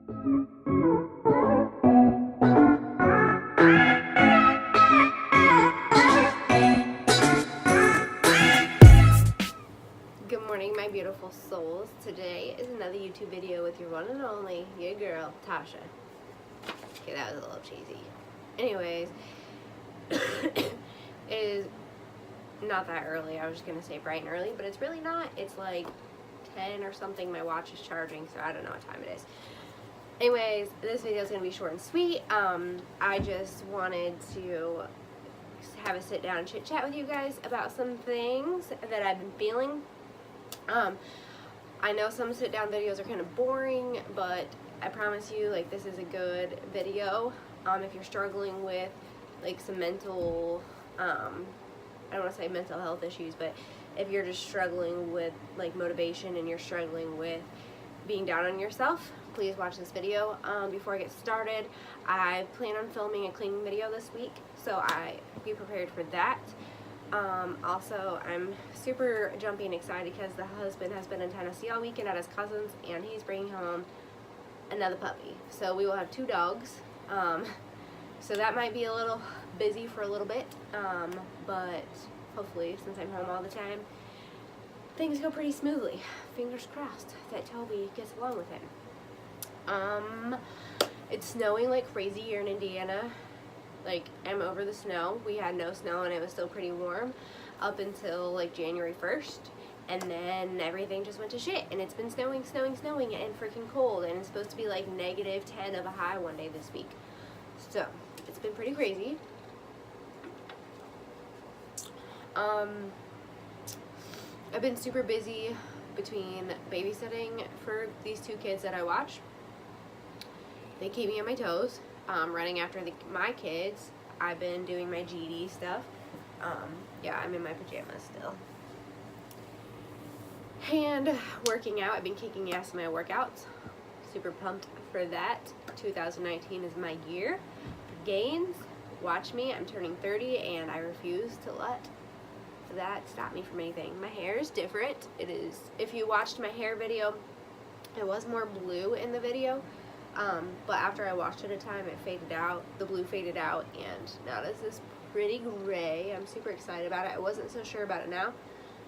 Good morning, my beautiful souls. Today is another YouTube video with your one and only, your girl, Tasha. Okay, that was a little cheesy. Anyways, it is not that early. I was just going to say bright and early, but it's really not. It's like 10 or something. My watch is charging, so I don't know what time it is. Anyways, this video is going to be short and sweet. I just wanted to have a sit down and chit chat with you guys about some things that I've been feeling. I know some sit down videos are kind of boring, but I promise you, like, this is a good video. If you're struggling with like some mental, I don't want to say mental health issues, but if you're just struggling with like motivation and you're struggling with being down on yourself, please watch this video. Before I get started, I plan on filming a cleaning video this week, so be prepared for that. Also, I'm super jumpy and excited because the husband has been in Tennessee all weekend at his cousin's, and he's bringing home another puppy. So we will have 2 dogs. So that might be a little busy for a little bit, but hopefully, since I'm home all the time, things go pretty smoothly. Fingers crossed that Toby gets along with him. It's snowing like crazy here in Indiana. Like, I'm over the snow. We had no snow and it was still pretty warm up until like January 1st. And then everything just went to shit. And it's been snowing and freaking cold. And it's supposed to be like -10 of a high one day this week. So, it's been pretty crazy. I've been super busy between babysitting for these 2 kids that I watch. They keep me on my toes. Running after my kids. I've been doing my GD stuff. Yeah, I'm in my pajamas still. And working out. I've been kicking ass in my workouts. Super pumped for that. 2019 is my year for gains. Watch me. I'm turning 30 and I refuse to let that stop me from anything. My hair is different. It is. If you watched my hair video, it was more blue in the video. But after I washed it a time, it faded out. The blue faded out, and now it's this pretty gray. I'm super excited about it. I wasn't so sure about it now,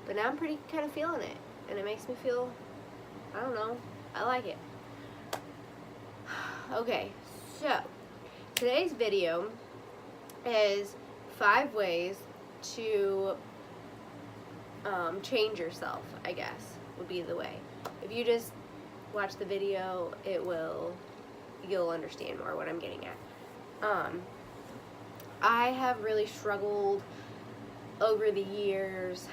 but now I'm pretty kind of feeling it, and it makes me feel, I don't know, I like it. Okay, so today's video is 5 ways to change yourself, I guess, would be the way. If you just watch the video, you'll understand more what I'm getting at. I have really struggled over the years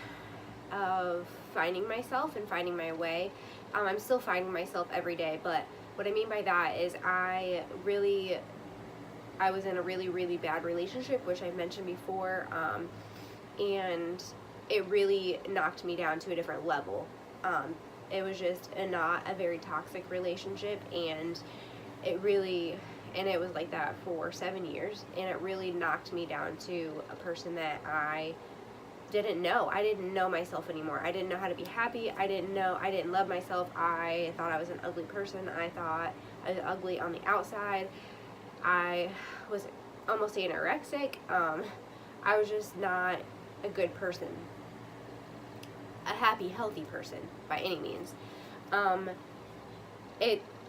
of finding myself and finding my way. I'm still finding myself every day, but what I mean by that is I was in a really, really bad relationship, which I've mentioned before, and it really knocked me down to a different level. It was just not a very toxic relationship, and it was like that for 7 years, and it really knocked me down to a person that I didn't know. I didn't know myself anymore. I didn't know how to be happy. I didn't love myself. I thought I was an ugly person. I thought I was ugly on the outside. I was almost anorexic. I was just not a good person. A happy, healthy person by any means.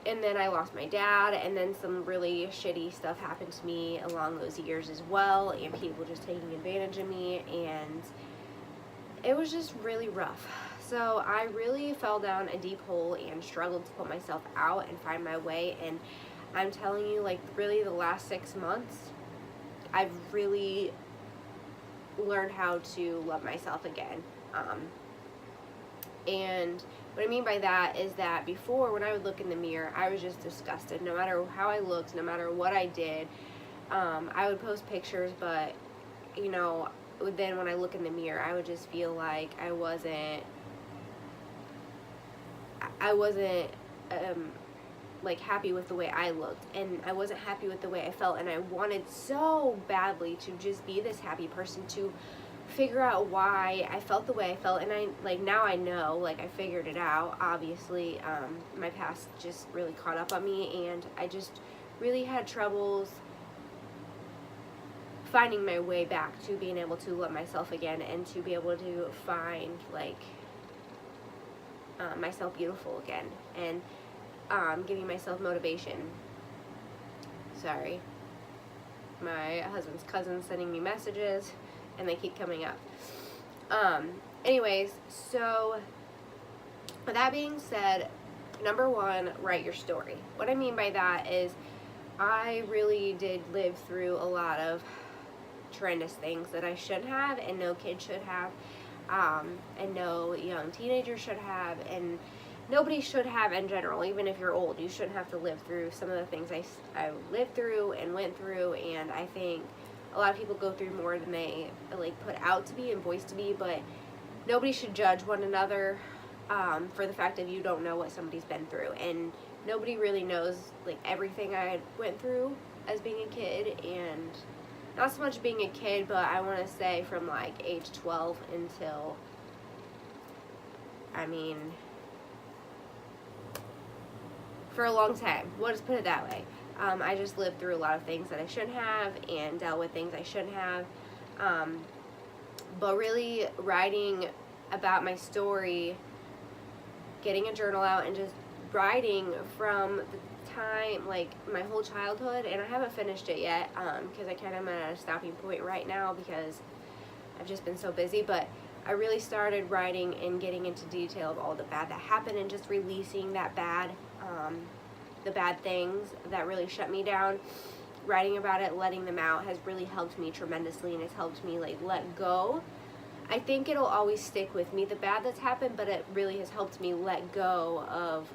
And then I lost my dad, and then some really shitty stuff happened to me along those years as well, and people just taking advantage of me, and it was just really rough. So I really fell down a deep hole and struggled to put myself out and find my way, and I'm telling you, like, really the last 6 months, I've really learned how to love myself again. And what I mean by that is that before, when I would look in the mirror, I was just disgusted. No matter how I looked, no matter what I did, I would post pictures, but, you know, then when I look in the mirror, I would just feel like I wasn't like happy with the way I looked, and I wasn't happy with the way I felt, and I wanted so badly to just be this happy person, to figure out why I felt the way I felt, and now I know, like, I figured it out. Obviously, my past just really caught up on me, and I just really had troubles finding my way back to being able to love myself again, and to be able to find, like, myself beautiful again, and giving myself motivation. Sorry, my husband's cousin's sending me messages, and they keep coming up. Anyways, so with that being said, number one, write your story. What I mean by that is I really did live through a lot of horrendous things that I shouldn't have, and no kid should have, and no young teenager should have, and nobody should have in general. Even if you're old, you shouldn't have to live through some of the things I lived through and went through, and I think a lot of people go through more than they, like, put out to be and voice to be, but nobody should judge one another for the fact that you don't know what somebody's been through, and nobody really knows, like, everything I went through as being a kid, and not so much being a kid, but I want to say from, like, age 12 until, I mean, for a long time. We'll just put it that way. I just lived through a lot of things that I shouldn't have, and dealt with things I shouldn't have. But really writing about my story, getting a journal out, and just writing from the time, like, my whole childhood, and I haven't finished it yet, because I kind of am at a stopping point right now because I've just been so busy, but I really started writing and getting into detail of all the bad that happened, and just releasing that bad, the bad things that really shut me down. Writing about it, letting them out, has really helped me tremendously, and it's helped me, like, let go. I think it'll always stick with me, the bad that's happened, but it really has helped me let go of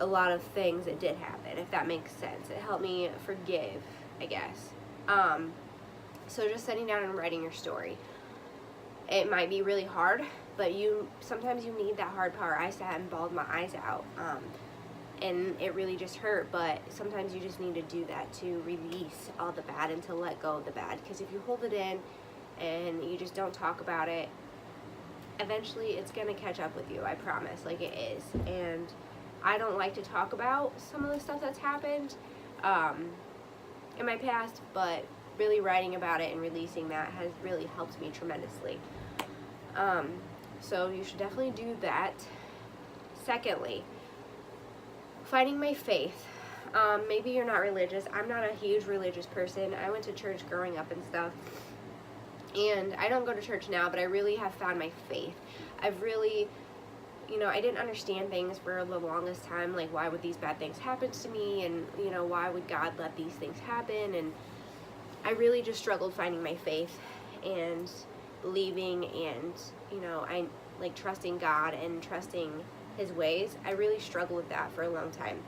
a lot of things that did happen, if that makes sense. It helped me forgive, I guess. So just sitting down and writing your story. It might be really hard, but sometimes you need that hard part. I sat and bawled my eyes out, and it really just hurt, but sometimes you just need to do that to release all the bad and to let go of the bad, because if you hold it in and you just don't talk about it, eventually it's going to catch up with you, I promise, like it is. And I don't like to talk about some of the stuff that's happened in my past, but really writing about it and releasing that has really helped me tremendously. So you should definitely do that. Secondly, finding my faith. Maybe you're not religious. I'm not a huge religious person. I went to church growing up and stuff, and I don't go to church now, but I really have found my faith. I've really, I didn't understand things for the longest time, like, why would these bad things happen to me, and, why would God let these things happen, and I really just struggled finding my faith and believing, and, I, like, trusting God and trusting His ways. I really struggled with that for a long time.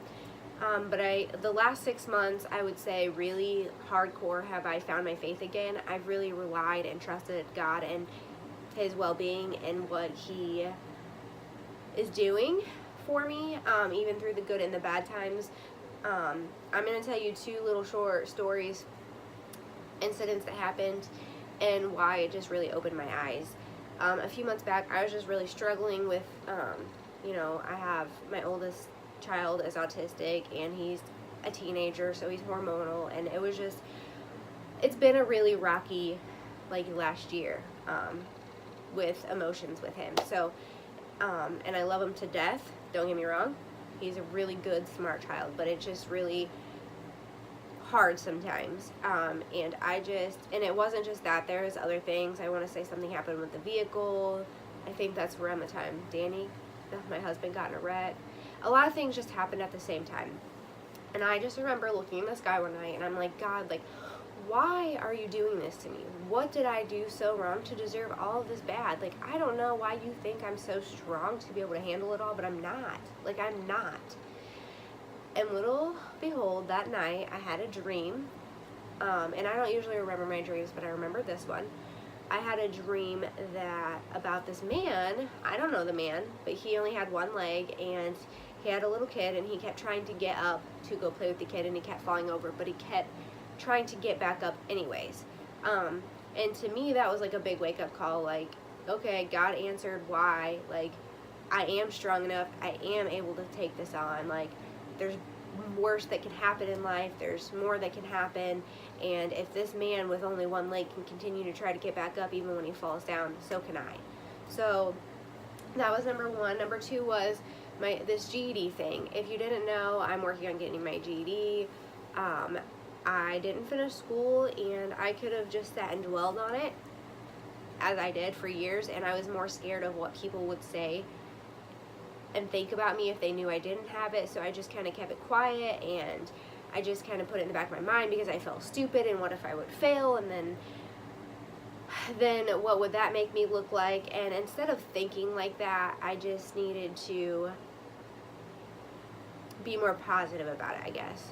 But the last 6 months, I would say, really hardcore have I found my faith again. I've really relied and trusted God and His well-being and what He is doing for me, even through the good and the bad times. I'm going to tell you 2 little short stories, incidents that happened, and why it just really opened my eyes. A few months back, I was just really struggling with, I have my oldest child is autistic, and he's a teenager, so he's hormonal, and it's been a really rocky, like, last year, with emotions with him. So, and I love him to death, don't get me wrong. He's a really good, smart child, but it's just really hard sometimes. And it wasn't just that, there's other things. I want to say something happened with the vehicle. I think that's around the time Danny, my husband, got in a wreck. A lot of things just happened at the same time. And I just remember looking in the sky one night, and I'm like, God, like, why are you doing this to me? What did I do so wrong to deserve all of this bad? Like, I don't know why you think I'm so strong to be able to handle it all, but I'm not. Like, I'm not. And little behold, that night, I had a dream, and I don't usually remember my dreams, but I remember this one. I had a dream about this man. I don't know the man, but he only had one leg, and he had a little kid, and he kept trying to get up to go play with the kid, and he kept falling over, but he kept trying to get back up anyways. And to me, that was like a big wake up call. Like, okay, God answered why. Like, I am strong enough. I am able to take this on. Like, there's worse that can happen in life. There's more that can happen. And if this man with only one leg can continue to try to get back up even when he falls down, so can I. So that was number one. Number two was this GED thing. If you didn't know, I'm working on getting my GED. I didn't finish school, and I could have just sat and dwelled on it, as I did for years, and I was more scared of what people would say and think about me if they knew I didn't have it, so I just kind of kept it quiet, and I just kind of put it in the back of my mind because I felt stupid, and what if I would fail, and then what would that make me look like? And instead of thinking like that, I just needed to be more positive about it, I guess.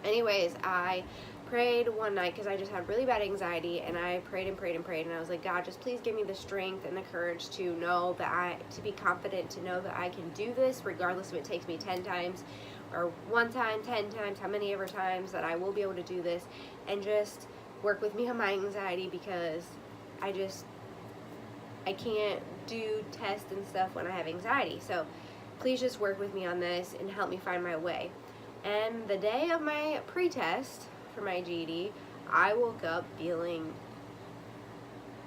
Anyways, I prayed one night because I just had really bad anxiety, and I prayed and prayed and prayed, and I was like, God, just please give me the strength and the courage to know that to be confident, to know that I can do this regardless if it takes me 10 times or one time, 10 times, how many ever times, that I will be able to do this, and just work with me on my anxiety, because I can't do tests and stuff when I have anxiety. So please just work with me on this and help me find my way. And the day of my pre-test for my GED, I woke up feeling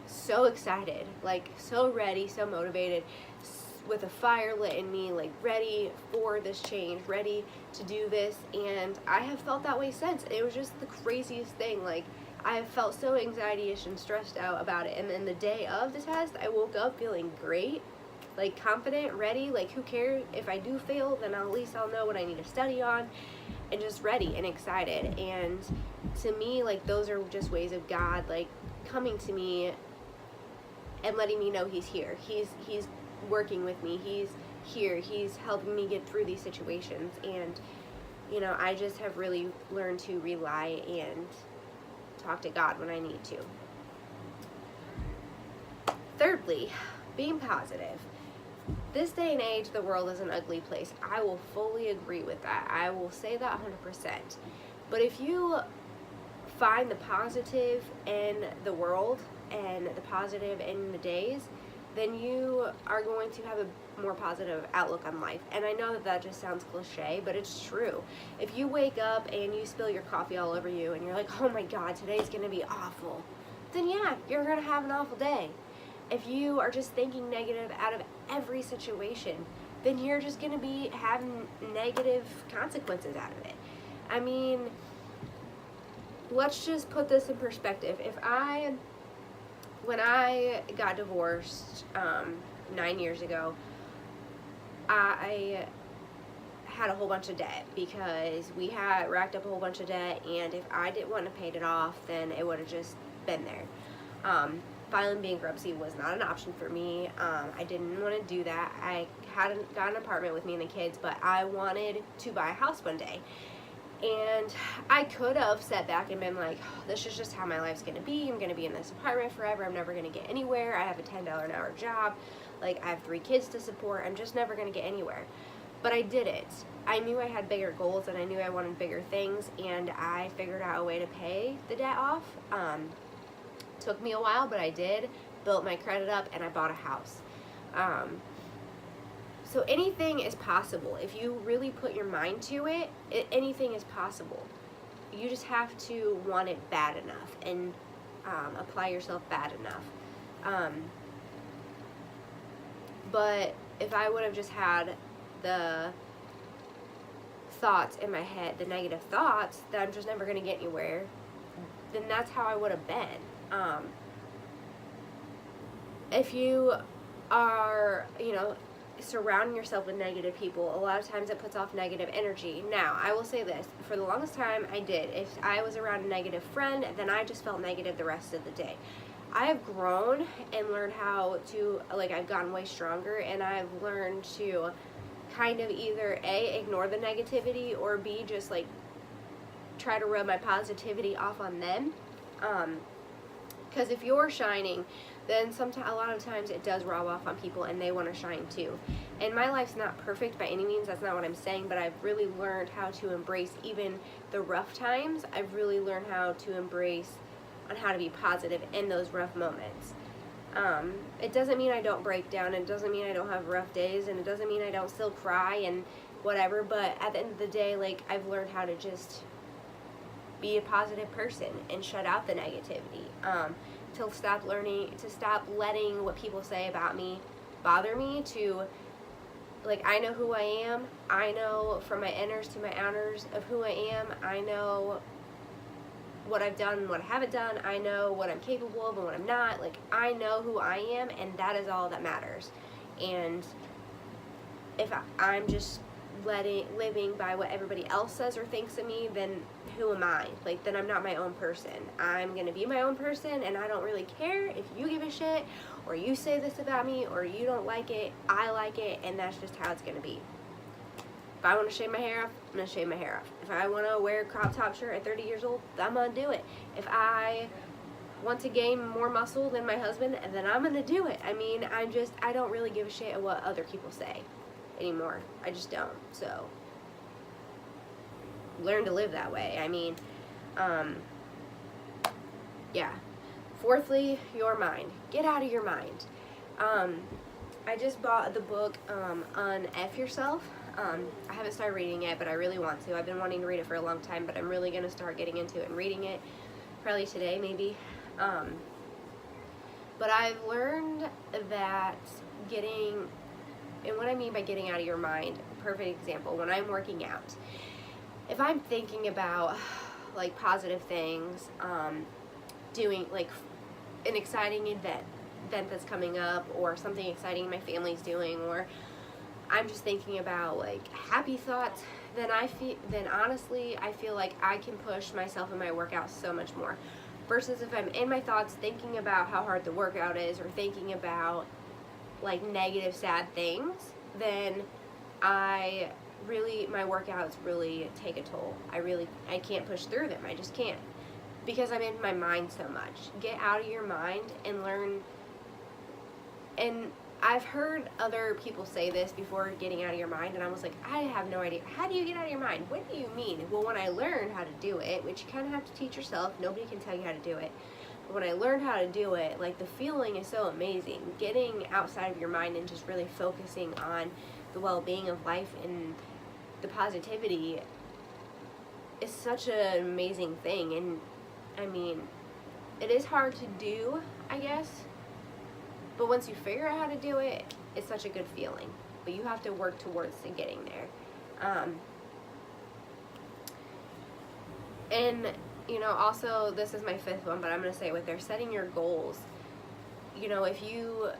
so excited, like so ready, so motivated, with a fire lit in me, like ready for this change, ready to do this. And I have felt that way since. It was just the craziest thing. Like, I have felt so anxiety-ish and stressed out about it. And then the day of the test, I woke up feeling great, like confident, ready, like who cares if I do fail, then at least I'll know what I need to study on, and just ready and excited. And to me, like, those are just ways of God, like, coming to me and letting me know He's here. He's working with me. He's here. He's helping me get through these situations. And, you know, I just have really learned to rely and talk to God when I need to. Thirdly, being positive. This day and age, the world is an ugly place. I will fully agree with that. I will say that 100%. But if you find the positive in the world and the positive in the days, then you are going to have a more positive outlook on life. And I know that that just sounds cliche, but it's true. If you wake up and you spill your coffee all over you and you're like, oh my God, today's gonna be awful, then yeah, you're gonna have an awful day. If you are just thinking negative out of every situation, then you're just going to be having negative consequences out of it. I mean, let's just put this in perspective. When I got divorced 9 years ago, I had a whole bunch of debt because we had racked up a whole bunch of debt, and if I didn't want to pay it off, then it would have just been there. Filing bankruptcy was not an option for me. I didn't want to do that. I hadn't got an apartment with me and the kids, but I wanted to buy a house one day. And I could have sat back and been like, oh, this is just how my life's going to be. I'm going to be in this apartment forever. I'm never going to get anywhere. I have a $10 an hour job. Like, I have 3 kids to support. I'm just never going to get anywhere. But I didn't. I knew I had bigger goals, and I knew I wanted bigger things, and I figured out a way to pay the debt off. Took me a while, but I did. Built my credit up, and I bought a house. So anything is possible. If you really put your mind to it, anything is possible. You just have to want it bad enough and apply yourself bad enough. But if I would have just had the thoughts in my head, the negative thoughts, that I'm just never going to get anywhere, then that's how I would have been. If you are, surrounding yourself with negative people, a lot of times it puts off negative energy. Now, I will say this, for the longest time I did. If I was around a negative friend, then I just felt negative the rest of the day. I have grown and learned how to, I've gotten way stronger, and I've learned to kind of either A, ignore the negativity, or B, just try to rub my positivity off on them. Because if you're shining, then a lot of times it does rub off on people, and they want to shine too. And my life's not perfect by any means, that's not what I'm saying, but I've really learned how to embrace even the rough times. I've really learned how to embrace on how to be positive in those rough moments. It doesn't mean I don't break down, it doesn't mean I don't have rough days, and it doesn't mean I don't still cry and whatever, but at the end of the day, like, I've learned how to just be a positive person and shut out the negativity, to stop letting what people say about me bother me, to, like, I know who I am, I know from my inners to my outers of who I am, I know what I've done and what I haven't done, I know what I'm capable of and what I'm not, like, I know who I am, and that is all that matters. And if I'm just living by what everybody else says or thinks of me, then who am I? Like, then I'm not my own person. I'm gonna be my own person, and I don't really care if you give a shit or you say this about me or you don't like it. I like it, and that's just how it's gonna be. If I want to shave my hair off, I'm going to shave my hair off. If I want to wear a crop top shirt at 30 years old, I'm going to do it. If I want to gain more muscle than my husband, then I'm going to do it. I mean, I don't really give a shit at what other people say anymore. I just don't. So, learn to live that way. I mean, yeah. Fourthly, your mind. Get out of your mind. I just bought the book, Un-F Yourself. I haven't started reading it, but I really want to. I've been wanting to read it for a long time, but I'm really going to start getting into it and reading it, probably today maybe. But I've learned that and what I mean by getting out of your mind, perfect example, when I'm working out, if I'm thinking about, like, positive things, doing, like, an exciting event that's coming up, or something exciting my family's doing, or I'm just thinking about, like, happy thoughts, then honestly, I feel like I can push myself in my workout so much more. Versus if I'm in my thoughts thinking about how hard the workout is, or thinking about, like, negative, sad things, then my workouts really take a toll. I can't push through them. I just can't. Because I'm in my mind so much. Get out of your mind and learn. And I've heard other people say this before, getting out of your mind, and I was like, I have no idea. How do you get out of your mind? What do you mean? Well, when I learned how to do it, which you kind of have to teach yourself, nobody can tell you how to do it. But when I learned how to do it, like, the feeling is so amazing. Getting outside of your mind and just really focusing on the well-being of life and the positivity is such an amazing thing. And, I mean, it is hard to do, I guess. But once you figure out how to do it, it's such a good feeling. But you have to work towards getting there. And, you know, also, this is my fifth one, but I'm going to say it with there, setting your goals. You know, if you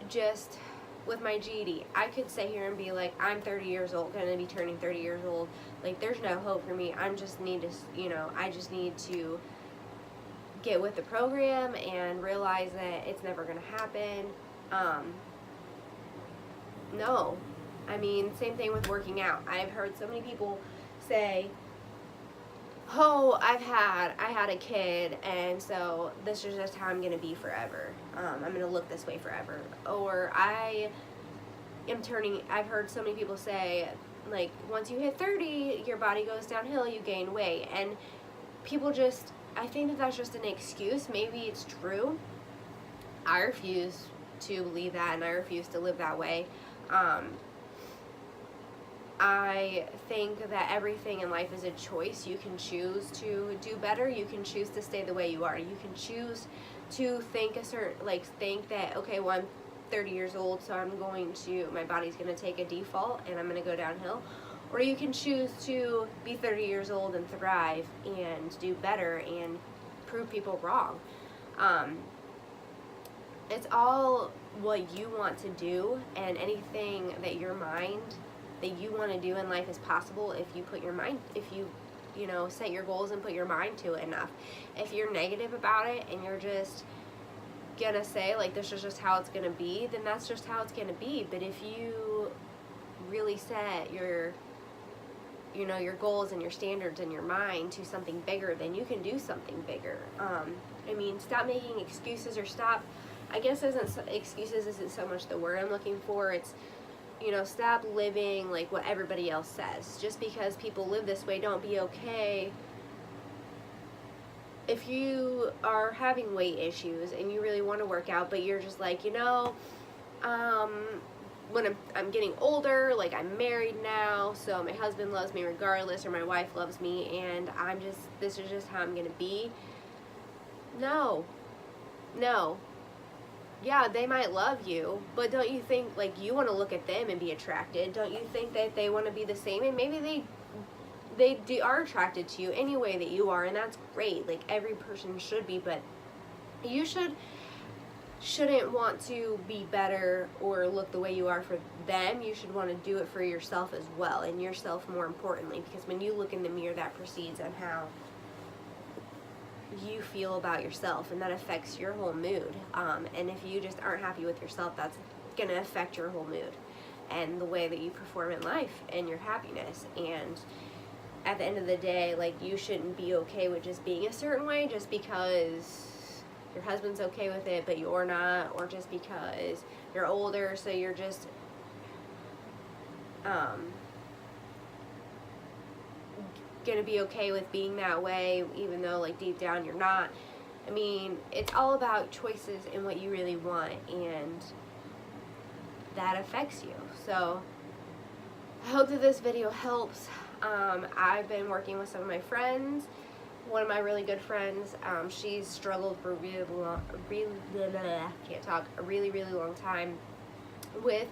just, with my GED, I could sit here and be like, I'm 30 years old, going to be turning 30 years old. Like, there's no hope for me. I just need to get with the program and realize that it's never going to happen. No. I mean, same thing with working out. I've heard so many people say, oh, I had a kid, and so this is just how I'm going to be forever. I'm going to look this way forever. Or I've heard so many people say, like, once you hit 30, your body goes downhill, you gain weight. And people I think that that's just an excuse. Maybe it's true. I refuse to believe that, and I refuse to live that way. I think that everything in life is a choice. You can choose to do better. You can choose to stay the way you are. You can choose to think that, okay, well, I'm 30 years old, so my body's going to take a default, and I'm going to go downhill. Or you can choose to be 30 years old and thrive and do better and prove people wrong. It's all what you want to do, and anything that you want to do in life is possible if you set your goals and put your mind to it enough. If you're negative about it and you're just gonna say, like, this is just how it's gonna be, then that's just how it's gonna be. But if you really set your goals and your standards in your mind to something bigger, then you can do something bigger. I mean, stop making excuses, or excuses isn't so much the word I'm looking for. It's, stop living like what everybody else says. Just because people live this way, don't be okay if you are having weight issues and you really want to work out, but you're just like, when I'm getting older, like I'm married now, so my husband loves me regardless, or my wife loves me, and this is just how I'm gonna be. No. Yeah, they might love you, but don't you think, like, you want to look at them and be attracted? Don't you think that they want to be the same? And maybe they are attracted to you any way that you are, and that's great. Like, every person should be, but you shouldn't want to be better or look the way you are for them. You should want to do it for yourself as well, and yourself more importantly, because when you look in the mirror, that proceeds on how you feel about yourself, and that affects your whole mood. And if you just aren't happy with yourself, that's going to affect your whole mood and the way that you perform in life and your happiness. And at the end of the day, like, you shouldn't be okay with just being a certain way just because your husband's okay with it but you're not, or just because you're older so you're just gonna be okay with being that way even though, like, deep down you're not. I mean, it's all about choices and what you really want, and that affects you. So I hope that this video helps. I've been working with some of my friends. One of my really good friends, she's struggled for a really long time with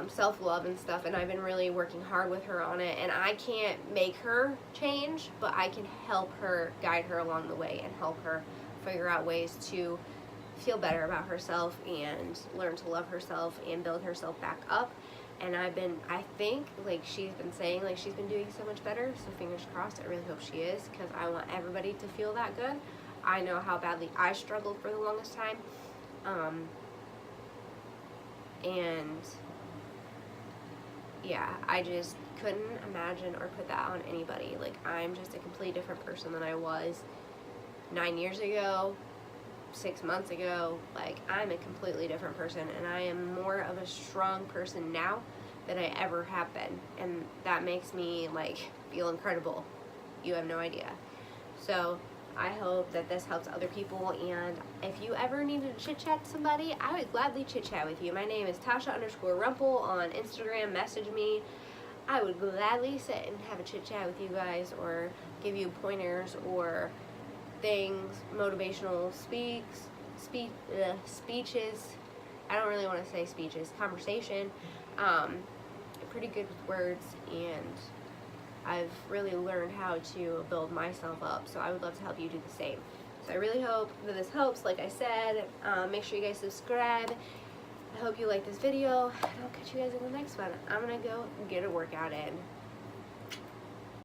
self-love and stuff, and I've been really working hard with her on it. And I can't make her change, but I can help her, guide her along the way, and help her figure out ways to feel better about herself and learn to love herself and build herself back up. And I think, like, she's been saying, like, she's been doing so much better, so fingers crossed. I really hope she is, because I want everybody to feel that good. I know how badly I struggled for the longest time, and yeah, I just couldn't imagine or put that on anybody. Like, I'm just a completely different person than I was 9 years ago, 6 months ago. Like, I'm a completely different person, and I am more of a strong person now than I ever have been, and that makes me, like, feel incredible. You have no idea. So I hope that this helps other people, and if you ever needed to chit chat to somebody, I would gladly chit chat with you. My name is Tasha_Rumpel on Instagram. Message me. I would gladly sit and have a chit chat with you guys, or give you pointers or things, motivational speeches. I don't really want to say speeches. Conversation. I'm pretty good with words, and I've really learned how to build myself up, so I would love to help you do the same. So I really hope that this helps. Like I said, make sure you guys subscribe. I hope you like this video, and I'll catch you guys in the next one. I'm gonna go get a workout in.